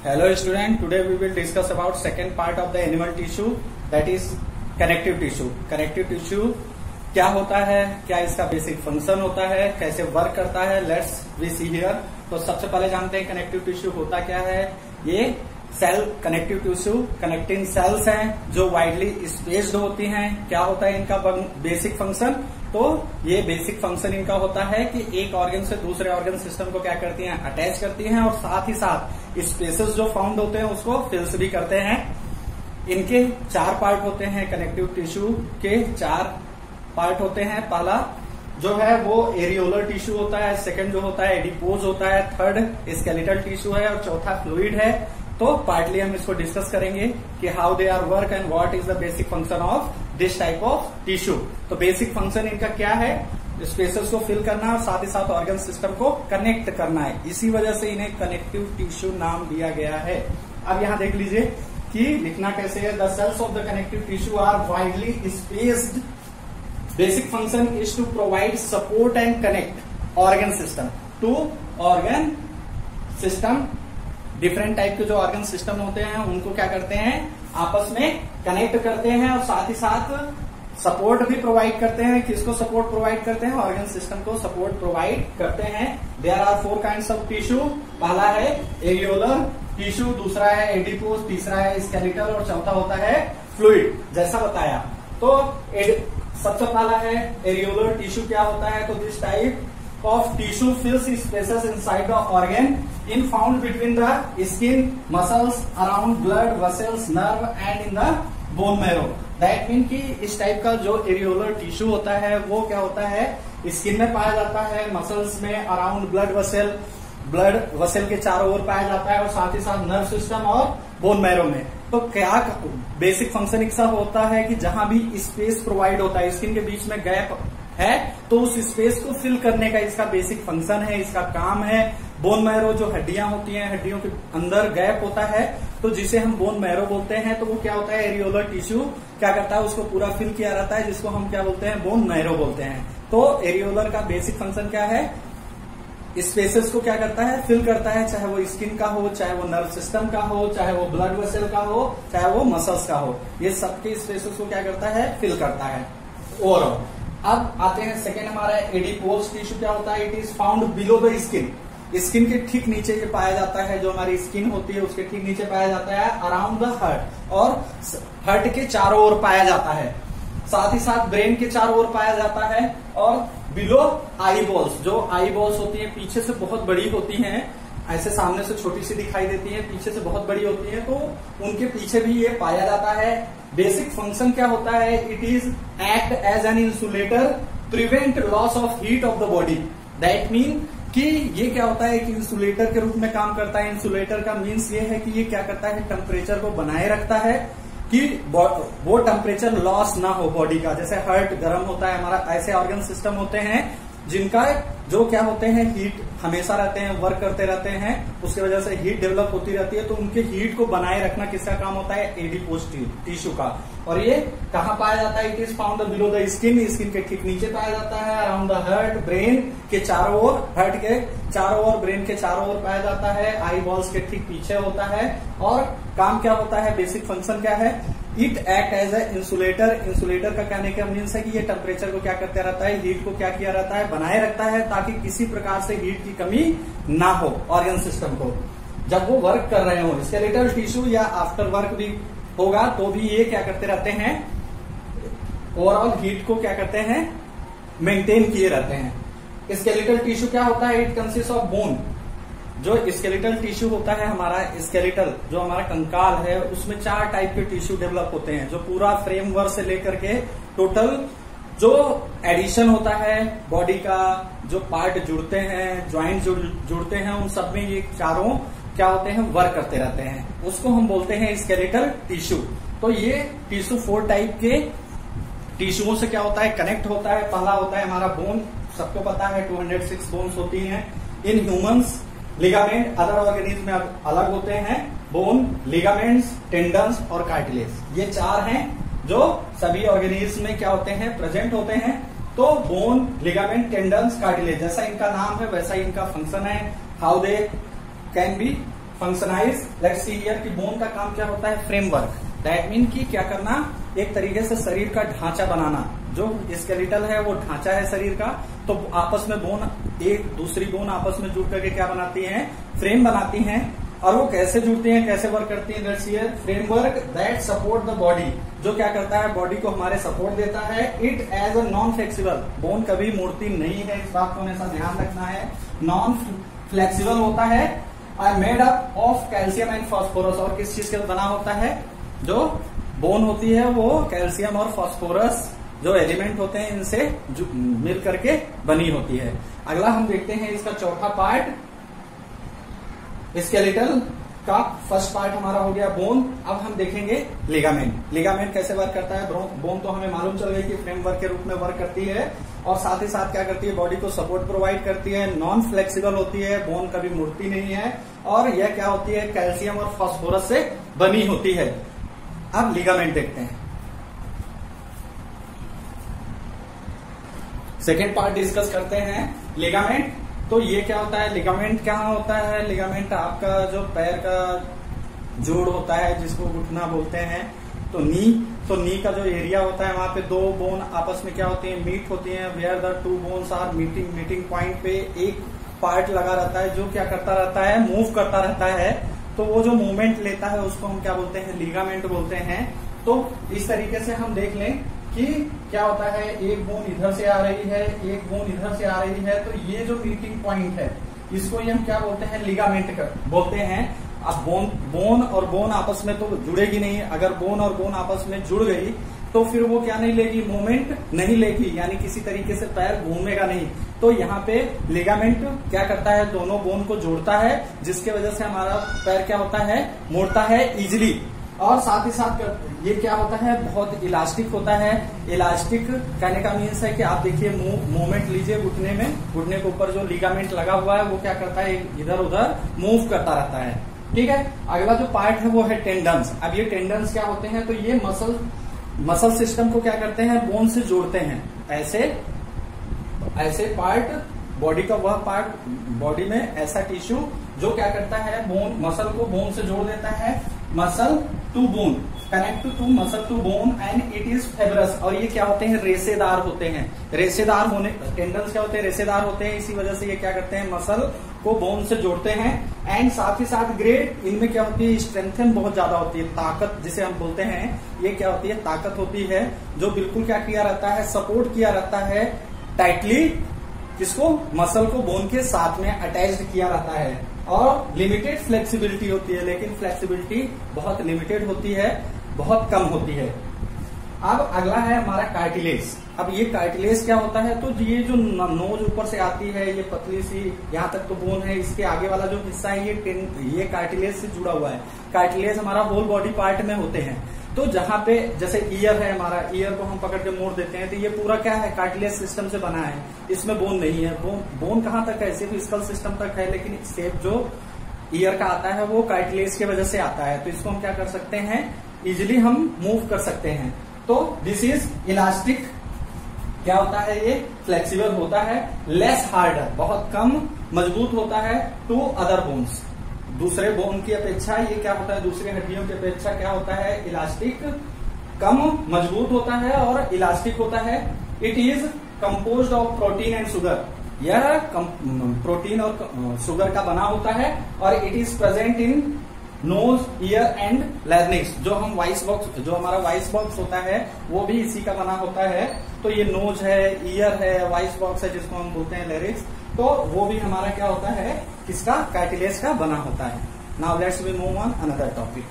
Hello student, today we will discuss about second part of the animal tissue, that is connective tissue. Connective tissue क्या होता है, क्या इसका basic function होता है, कैसे वर्क करता है, लेट्स वी सी हियर। तो सबसे पहले जानते हैं कनेक्टिव टिश्यू होता क्या है। ये cell connective tissue connecting cells हैं जो वाइडली स्पेस्ड होती हैं। क्या होता है इनका बेसिक फंक्शन? तो ये बेसिक फंक्शन इनका होता है कि एक ऑर्गन से दूसरे ऑर्गन सिस्टम को क्या करती हैं, अटैच करती हैं, और साथ ही साथ स्पेसेस जो फाउंड होते हैं उसको फिल्स भी करते हैं। इनके चार पार्ट होते हैं, कनेक्टिव टिश्यू के चार पार्ट होते हैं। पहला जो है वो एरियोलर टिश्यू होता है, सेकंड जो होता है एडिपोज होता है, थर्ड स्केलेटल टिश्यू है और चौथा फ्लूइड है। तो पार्टली हम इसको डिस्कस करेंगे कि how they are work and what is the basic function of this type of tissue. तो बेसिक फंक्शन इनका क्या है? स्पेसेस को फिल करना और साथ ही साथ ऑर्गन सिस्टम को कनेक्ट करना है। इसी वजह से इन्हें कनेक्टिव टिश्यू नाम दिया गया है। अब यहाँ देख लीजिए कि लिखना कैसे है। The cells of the connective tissue are widely spaced. Basic function is to provide support and connect organ system to organ system। Different type के जो ऑर्गन सिस्टम होते हैं उनको क्या करते हैं, आपस में कनेक्ट करते हैं और साथ ही साथ सपोर्ट भी प्रोवाइड करते हैं। किसको सपोर्ट प्रोवाइड करते हैं? ऑर्गन सिस्टम को सपोर्ट प्रोवाइड करते हैं। There are 4 kinds of tissue. पहला है एरियोलर टिश्यू, दूसरा है एडिपोज, तीसरा है स्केलेटल और चौथा होता है फ्लूइड, जैसा बताया। तो सबसे पहला है एरियोलर टिश्यू। क्या होता है? तो this type of tissue fills spaces inside the organ in found between the skin, muscles, around blood vessels, nerve and in the bone marrow. That mean कि इस टाइप का जो एरियोलर टिश्यू होता है वो क्या होता है, स्किन में पाया जाता है, मसल्स में, अराउंड ब्लड वेसल के चारों ओर पाया जाता है और साथ ही साथ नर्व सिस्टम और बोन मैरो में। तो क्या बेसिक फंक्शन इसका होता है कि जहां भी स्पेस प्रोवाइड होता है, स्किन के बीच में गैप है तो उस स्पेस को फिल करने का इसका बेसिक फंक्शन है, इसका काम है। बोन मैरो जो हड्डियां होती हैं, हड्डियों के अंदर गैप होता है तो जिसे हम बोन मैरो बोलते हैं। तो वो क्या होता है, एरियोलर टिश्यू क्या करता है, उसको पूरा फिल किया रहता है, जिसको हम क्या बोलते हैं, बोन मैरो बोलते हैं। तो एरियोलर का बेसिक फंक्शन क्या है, स्पेसेस को क्या करता है, फिल करता है, चाहे वो स्किन का हो, चाहे वो नर्व सिस्टम का हो, चाहे वो ब्लड वेसल का हो, चाहे वो मसल्स का हो। ये सबके स्पेसेस को क्या करता है, फिल करता है ओवरऑल। अब आते हैं सेकेंड हमारा एडिपोज टिश्यू। क्या होता है? It is found below the skin. Skin के ठीक नीचे ये पाया जाता है, जो हमारी स्किन होती है उसके ठीक नीचे पाया जाता है, अराउंड द हार्ट, और हार्ट के चारों ओर पाया जाता है, साथ ही साथ ब्रेन के चारों ओर पाया जाता है, और बिलो आई बॉल्स, जो आई बॉल्स होती हैं पीछे से बहुत बड़ी होती हैं, ऐसे सामने से छोटी सी दिखाई देती हैं, पीछे से बहुत बड़ी होती हैं, तो उनके पीछे भी ये पाया जाता है। बेसिक फंक्शन क्या होता है? It is act as an insulator, prevent loss of heat of the body. That mean कि ये क्या होता है कि इंसुलेटर के रूप में काम करता है। इंसुलेटर का मीन्स ये है कि ये क्या करता है, टेम्परेचर को बनाए रखता है कि वो टेम्परेचर लॉस ना हो बॉडी का। जैसे हार्ट गर्म होता है हमारा, ऐसे ऑर्गन सिस्टम होते हैं जिनका जो क्या होते हैं, हीट हमेशा रहते हैं, वर्क करते रहते हैं, उसकी वजह से हीट डेवलप होती रहती है। तो उनके हीट को बनाए रखना किसका काम होता है? एडिपोज टिश्यू का। और ये कहाँ पाया जाता है? It is found below the skin. Skin के ठीक नीचे पाया जाता है, अराउंड द हार्ट, ब्रेन के चारों ओर, हार्ट के चारों ओर, ब्रेन के चारों ओर पाया जाता है, आई बॉल्स के ठीक पीछे होता है। और काम क्या होता है, बेसिक फंक्शन क्या है? It act as a insulator. Insulator का कहने का मीन्स है कि ये टेम्परेचर को क्या करते रहता है, हीट को क्या किया रहता है, बनाए रखता है, ताकि किसी प्रकार से हीट की कमी ना हो ऑर्गन सिस्टम को जब वो वर्क कर रहे हो। स्केलेटल टिश्यू या आफ्टर वर्क भी होगा तो भी ये क्या करते रहते हैं, ओवरऑल हीट को क्या करते हैं, मेंटेन किए रहते हैं। स्केलेटल टिश्यू क्या होता है? It consist of bone. जो स्केलेटल टिश्यू होता है हमारा, स्केलेटल जो हमारा कंकाल है, उसमें 4 टाइप के टिश्यू डेवलप होते हैं, जो पूरा फ्रेमवर्क से लेकर के टोटल जो एडिशन होता है बॉडी का, जो पार्ट जुड़ते हैं, ज्वाइंट जुड़ते हैं, उन सब में ये चारों क्या होते हैं, वर्क करते रहते हैं। उसको हम बोलते हैं स्केलेटल टिश्यू। तो ये टिश्यू 4 टाइप के टिश्यूओं से क्या होता है, कनेक्ट होता है। पहला होता है हमारा बोन, सबको पता है 206 बोन्स होती हैं। In humans ligament, other organism में अलग होते हैं, बोन, लिगामेंट्स, टेंडन्स और कार्टिलेज। ये 4 हैं जो सभी ऑर्गेनिज्म में क्या होते हैं, प्रेजेंट होते हैं। तो बोन, लिगामेंट, टेंडन्स, कार्टिलेज, जैसा इनका नाम है वैसा इनका फंक्शन है। How they can be functionise, let's see here कि बोन का काम क्या होता है, फ्रेमवर्क। दैट मीन कि क्या करना, एक तरीके से शरीर का ढांचा बनाना। जो स्केलेटल है वो ढांचा है शरीर का, तो आपस में बोन, एक दूसरी बोन आपस में जुड़ करके क्या बनाती हैं, फ्रेम बनाती हैं। और वो कैसे जुड़ती हैं, कैसे वर्क करती हैं, let's hear framework that support the body, जो क्या करता है, बॉडी को हमारे सपोर्ट देता है। It as a non flexible, bone कभी मुड़ती नहीं है, इस बात को हमेशा ध्यान रखना है। नॉन फ्लेक्सिबल होता है, are made up of calcium and phosphorus. और किस चीज का बना होता है, जो बोन होती है वो कैल्शियम और फास्फोरस जो एलिमेंट होते हैं इनसे मिल करके बनी होती है। अगला हम देखते हैं इसका चौथा पार्ट, स्केलेटल का फर्स्ट पार्ट हमारा हो गया बोन। अब हम देखेंगे लिगामेंट। लिगामेंट कैसे वर्क करता है, बोन तो हमें मालूम चल गई कि फ्रेमवर्क के रूप में वर्क करती है, और साथ ही साथ क्या करती है, बॉडी को सपोर्ट प्रोवाइड करती है, नॉन फ्लेक्सिबल होती है, बोन कभी मुड़ती नहीं है, और यह क्या होती है, कैल्शियम और फास्फोरस से बनी होती है। अब लिगामेंट देखते हैं। सेकेंड पार्ट डिस्कस करते हैं लिगामेंट। तो ये क्या होता है, लिगामेंट क्या होता है, लिगामेंट आपका जो पैर का जोड़ होता है जिसको घुटना बोलते हैं, तो नी का जो एरिया होता है वहां पे दो बोन आपस में क्या होती है, मीट होती हैं, where the two bones are meeting point पे एक पार्ट लगा रहता है जो क्या करता रहता है, मूव करता रहता है। तो वो जो मूवमेंट लेता है उसको हम क्या बोलते हैं, लिगामेंट बोलते हैं। तो इस तरीके से हम देख लें कि क्या होता है, एक बोन इधर से आ रही है, एक बोन इधर से आ रही है, तो ये जो मीटिंग पॉइंट है इसको ही हम क्या बोलते हैं, लिगामेंट बोलते हैं। अब बोन और बोन आपस में तो जुड़ेगी नहीं, अगर बोन और बोन आपस में जुड़ गई तो फिर वो क्या नहीं लेगी, मूवमेंट नहीं लेगी, यानी किसी तरीके से पैर घूमेगा नहीं। तो यहाँ पे लिगामेंट क्या करता है, दोनों बोन को जोड़ता है, जिसके वजह से हमारा पैर क्या होता है, मुड़ता है इजिली। और साथ ही साथ ये क्या होता है, बहुत इलास्टिक होता है। इलास्टिक कहने का मीन्स है कि आप देखिए मूवमेंट लीजिए घुटने में, घुटने के ऊपर जो लिगामेंट लगा हुआ है वो क्या करता है, इधर उधर मूव करता रहता है। ठीक है, अगला जो पार्ट है वो है टेंडन्स। अब ये टेंडन्स क्या होते हैं, तो ये मसल सिस्टम को क्या करते हैं, बोन से जोड़ते हैं। ऐसे पार्ट बॉडी का, वह पार्ट बॉडी में ऐसा टिश्यू जो क्या करता है, बोन मसल को बोन से जोड़ देता है। Muscle to bone, connect to muscle to bone and it is fibrous. और ये क्या होते हैं, रेशेदार होते हैं। रेशेदार होने, टेंडन्स क्या होते हैं, रेशेदार होते हैं, इसी वजह से ये क्या करते हैं, मसल को बोन से जोड़ते हैं। एंड साथ ही साथ ग्रेट, इनमें क्या होती है, स्ट्रेंथन बहुत ज्यादा होती है, ताकत जिसे हम बोलते हैं, ये क्या होती है, ताकत होती है, जो बिल्कुल क्या किया रहता है, सपोर्ट किया रहता है टाइटली, किसको, मसल को बोन के साथ में अटैच्ड किया रहता है। और लिमिटेड फ्लेक्सिबिलिटी होती है, लेकिन फ्लेक्सिबिलिटी बहुत लिमिटेड होती है, बहुत कम होती है। अब अगला है हमारा कार्टिलेज। अब ये कार्टिलेज क्या होता है, तो ये जो नोज ऊपर से आती है, ये पतली सी यहाँ तक तो बोन है, इसके आगे वाला जो हिस्सा है ये कार्टिलेज से जुड़ा हुआ है। कार्टिलेज हमारा होल बॉडी पार्ट में होते हैं। तो जहां पे जैसे ईयर है हमारा, ईयर को हम पकड़ के मोड़ देते हैं, तो ये पूरा क्या है, कार्टिलेज सिस्टम से बना है, इसमें बोन नहीं है। बोन कहाँ तक है, सिर्फ स्कल सिस्टम तक है, लेकिन शेप जो ईयर का आता है वो कार्टिलेज की वजह से आता है। तो इसको हम क्या कर सकते हैं, इजिली हम मूव कर सकते हैं। तो दिस इज इलास्टिक। क्या होता है, ये फ्लेक्सिबल होता है, लेस हार्डर, बहुत कम मजबूत होता है, टू अदर बोन्स, दूसरे बोन की अपेक्षा ये क्या होता है, दूसरी हड्डियों की अपेक्षा क्या होता है, इलास्टिक, कम मजबूत होता है और इलास्टिक होता है। It is composed of protein and sugar, यह प्रोटीन और शुगर का बना होता है। और it is present in knows, year and larynx. जो हम वॉइस बॉक्स, जो हमारा वॉइस बॉक्स होता है वो भी इसी का बना होता है। तो ये नोज है, ईयर है, वॉइस बॉक्स है जिसको हम बोलते हैं लैरिंक्स, तो वो भी हमारा क्या होता है, किसका, कार्टिलेज का बना होता है। Now let's we move on another topic.